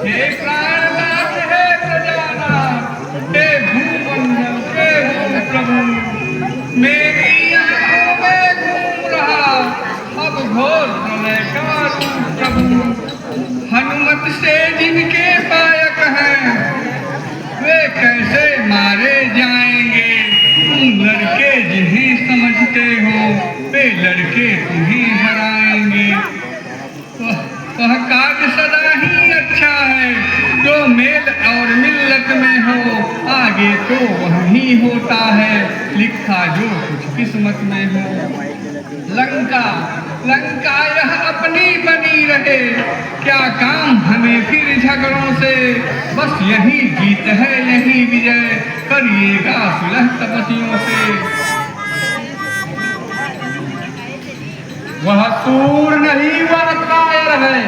हे प्राणनाथ, हे प्रजानाथ, हे भूमंडल के प्रभु, मेरी आंखों में घूम रहा अब घोर प्रलय का रूप प्रभु। हनुमत से जिनके पायक हैं वे कैसे मारे जाएंगे। तुम लड़के जिन्हें समझते हो वे लड़के तुम्हें हराएंगे। वह काज सदा ही अच्छा है जो मेल और मिल्लत में हो, आगे तो वही होता है लिखा जो कुछ किस्मत में हो। लंका लंका यह अपनी बनी रहे, क्या काम हमें फिर झगड़ों से। बस यही जीत है यही विजय, करिएगा सुलह तपस्वियों से। वह सूर नहीं वह कायर है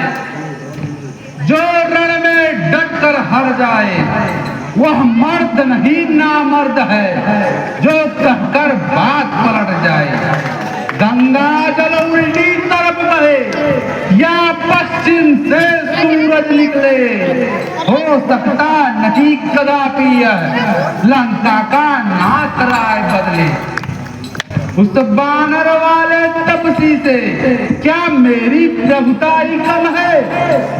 जो रण में डटकर हार जाए। वह मर्द नहीं नामर्द है जो कहकर बात पलट जाए। गंगा जल उल्टी तरफ बहे या पश्चिम से सूरज निकले, हो सकता नहीं कदापि यह लंका का नाथ राय बदले। उस बानर वाले तपसी से क्या मेरी प्रभुताई कम है।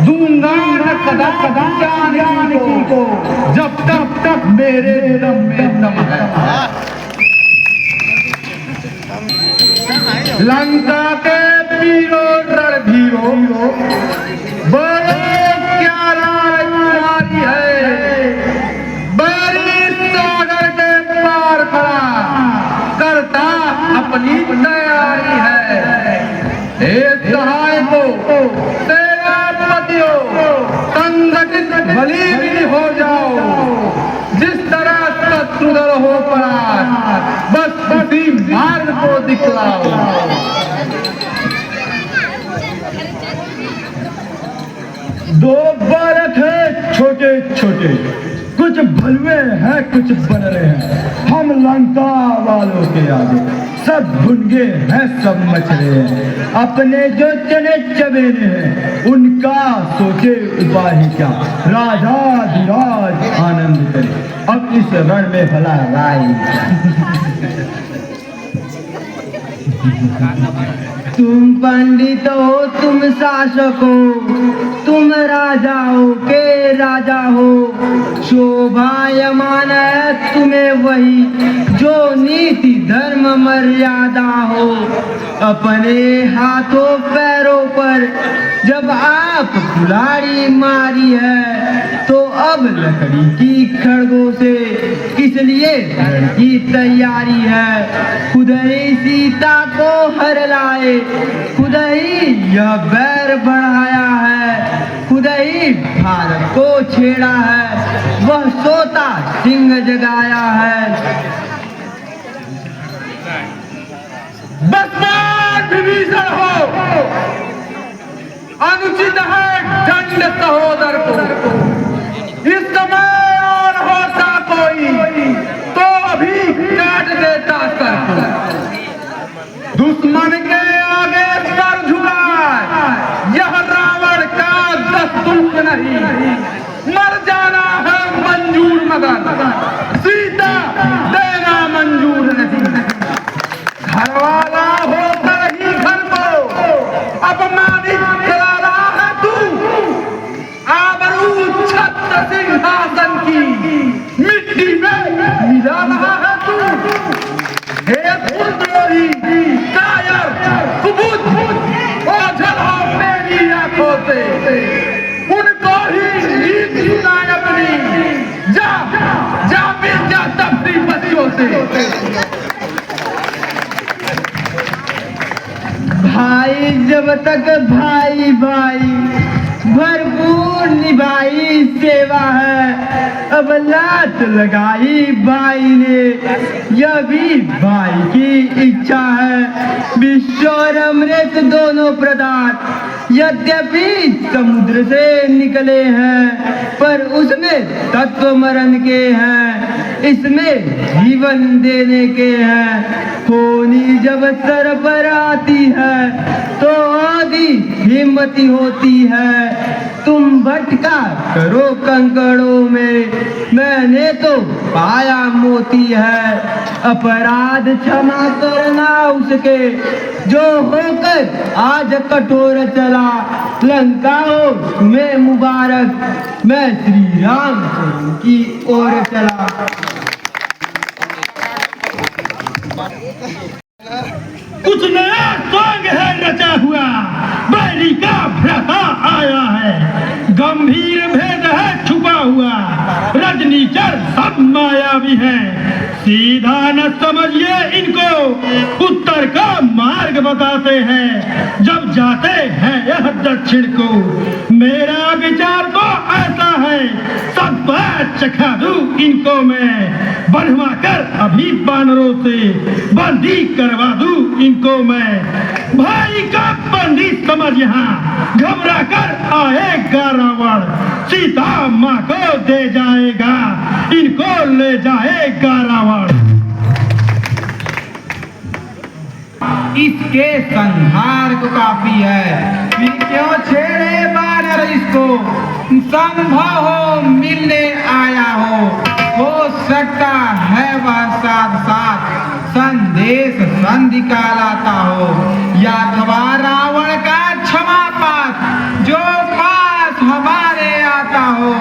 दूंगा न कदा जाने को जब तक मेरे दम में दम है। लंका के पीरो रणधीरो बड़े क्या राजकुमारी है। बड़ी सागर के पार खड़ा करता अपनी तैयारी है। हे सहायकों सेनापतियों संगठित भली भी हो जाओ। जिस तरह शत्रुदल हो पड़ा बस उसी मार्ग को दिखलाओ। दो बालक है छोटे छोटे, कुछ भलवे हैं कुछ बनरे हैं। हम लंका वालों के आगे सब भुनगे हैं सब मछले हैं। अपने जो चने चबेने हैं उनका सोचे उपाय क्या। राजा धीराज आनंद करे अब इस रण में भला राय। तुम पंडित हो तुम शासक हो तुम राजाओं के राजा हो। शोभायमान है तुम्हें वही जो नीति धर्म मर्यादा हो। अपने हाथों पैरों पर जब आप कुल्हाड़ी मारी है तो अब लकड़ी की खड़गों से किस लिए रण की तैयारी है। खुद ही सीता को हर लाए, खुद ही यह बैर बढ़ाया है। खुद ही भारत को छेड़ा है, वह सोता सिंह जगाया है। बस विभीषण हो अनुचित है दंड सहोदर को। इस समय और होता कोई तो अभी काट देता सर को। दुश्मन के आगे सर झुकाए यह रावण का दस्तूर नहीं। मर जाना है मंजूर मगर सीता देना मंजूर नहीं। घरवाला होकर ही घर को अपमानित करा रहा है तू। आबरू छत्र सिंहासन की मिट्टी में मिला रहा है तू। हे फुलद्रोही कायर कुबुद्ध ओझल हो मेरी आंखों से। उनको ही नीति सुनाए अपनी। जा जा मिल जा तपसी बच्चों से। भाई जब तक भाई भाई भरपूर निभाई सेवा है। अब लात लगाई भाई ने यह भी भाई की इच्छा है। विश्व और अमृत दोनों प्रदान यद्यपि समुद्र से निकले हैं पर उसमें तत्व मरण के हैं, इसमें जीवन देने के हैं। होनी जब सर पर आती है तो आदि हिम्मती होती है। तुम भटका करो कंकड़ों में, मैंने तो पाया मोती है। अपराध क्षमा करना उसके जो होकर आज कठोर चला। लंका हो तुम्हें मुबारक, मैं श्री राम की ओर चला। कुछ नया सॉन्ग है रचा हुआ, बैरी का भ्राता आया है। गंभीर भेद है छुपा हुआ, रजनीचर सब मायावी है। सीधा न समझिए इनको, उत्तर का मार्ग बताते हैं जब जाते हैं यह दक्षिण को। मेरा विचार तो ऐसा है, सब बात चखा दूं इनको मैं। बनवा कर अभी बानरों से बंदी करवा दूं इनको मैं। भाई का बंदी समझ यहाँ घबरा कर आएगा रावण, सीता माँ को दे जाएगा, इनको ले जाएगा रावण। इसके संहार को काफी है, फिर क्यों छेड़े बानर इसको। संभव हो मिलने आया हो सकता है वह साथ साथ संदेश संधि का लाता हो। या अथवा रावण का क्षमा पात जो पास हमारे आता हो,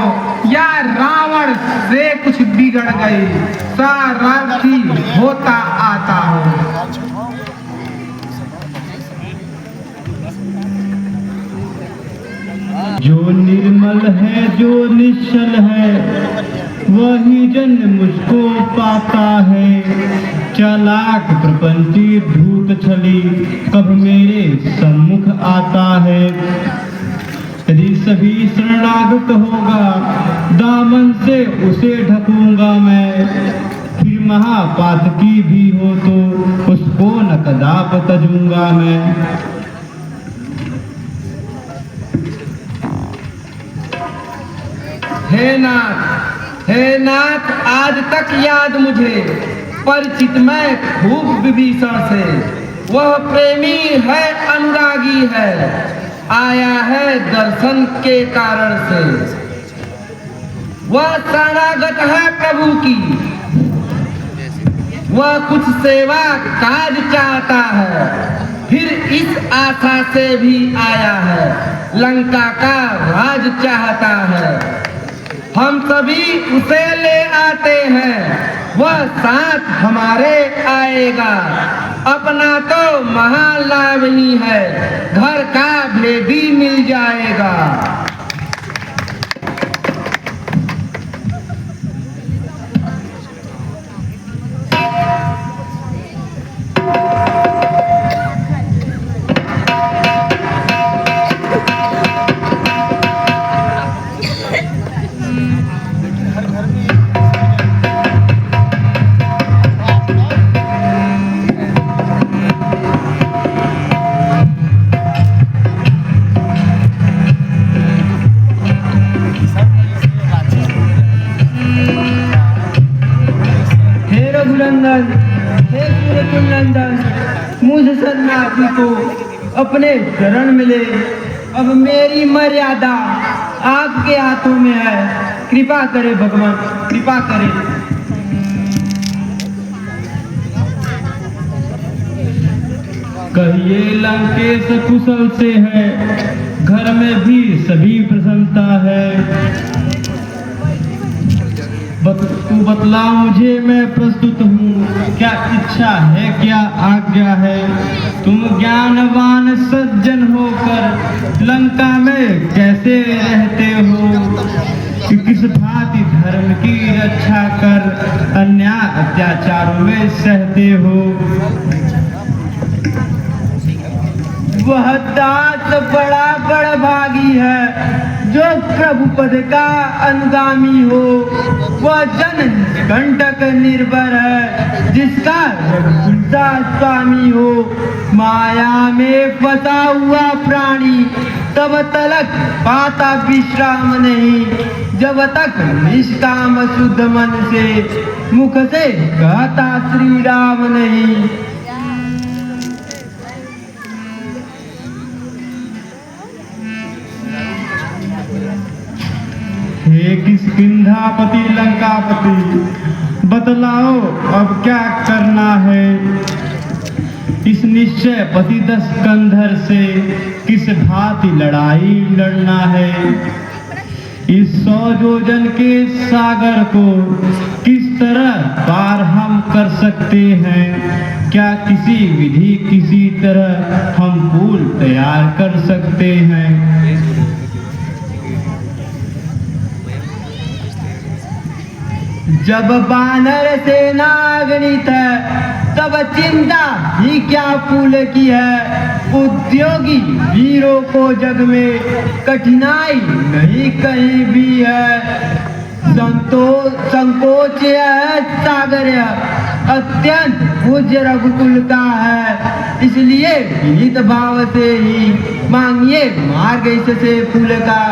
या रावण से कुछ बिगड़ गई सारथी होता आता हो। जो निर्मल है जो निश्चल है वही जन मुझको पाता है। चालाक प्रपंची धूत छली कब मेरे सम्मुख आता है। यदि सभी शरणागत होगा दामन से उसे ढकूंगा मैं। फिर महापातकी भी हो तो उसको न कदाप तजूंगा मैं। हे नाथ आज तक याद मुझे परिचित मैं खूब विभीषण से। वह प्रेमी है अनुरागी है, आया है दर्शन के कारण से। वह शरणागत है प्रभु की, वह कुछ सेवा काज चाहता है, फिर इस आशा से भी आया है लंका का राज चाहता है। हम सभी उसे ले आते हैं, वह साथ हमारे आएगा। अपना तो महालाभ ही है, घर का भेदी मिल जाएगा। मुझ शरणार्थी को अपने शरण मिले। अब मेरी मर्यादा आपके हाथों में है, कृपा करे भगवान, कृपा करे। कहिए लंकेश कुशल से है, घर में भी सभी प्रसन्नता है। तू बतला मुझे मैं प्रस्तुत हूँ, क्या इच्छा है क्या आज्ञा है। तुम ज्ञानवान सज्जन होकर लंका में कैसे रहते हो। कि किस भांति धर्म की रक्षा कर अन्याय अत्याचारों में सहते हो। वह दास बड़ा बड़भागी है जो प्रभु पद का अनुगामी हो। वह जन कंटक निर्भर है जिसका रघुकुलता स्वामी हो। माया में फंसा हुआ प्राणी तब तलक पाता विश्राम नहीं, जब तक निष्काम शुद्ध मन से मुख से कहता श्री राम नहीं। हे किष्किंधापति लंकापति, बतलाओ अब क्या करना है। इस निश्चय पतिदस कंधर से किस भांति लड़ाई लड़ना है। इस 100 योजन के सागर को किस तरह पार हम कर सकते हैं। क्या किसी विधि किसी तरह हम पुल तैयार कर सकते हैं। जब बानर सेना गणित है तब चिंता ही क्या फूल की है। उद्योगी वीरों को जग में कठिनाई नहीं कहीं भी है। संकोच है सागर अत्यंत पूज्य रघुकुल का है, इसलिए विनीत भाव से ही मांगिए मार्ग इससे फूल का।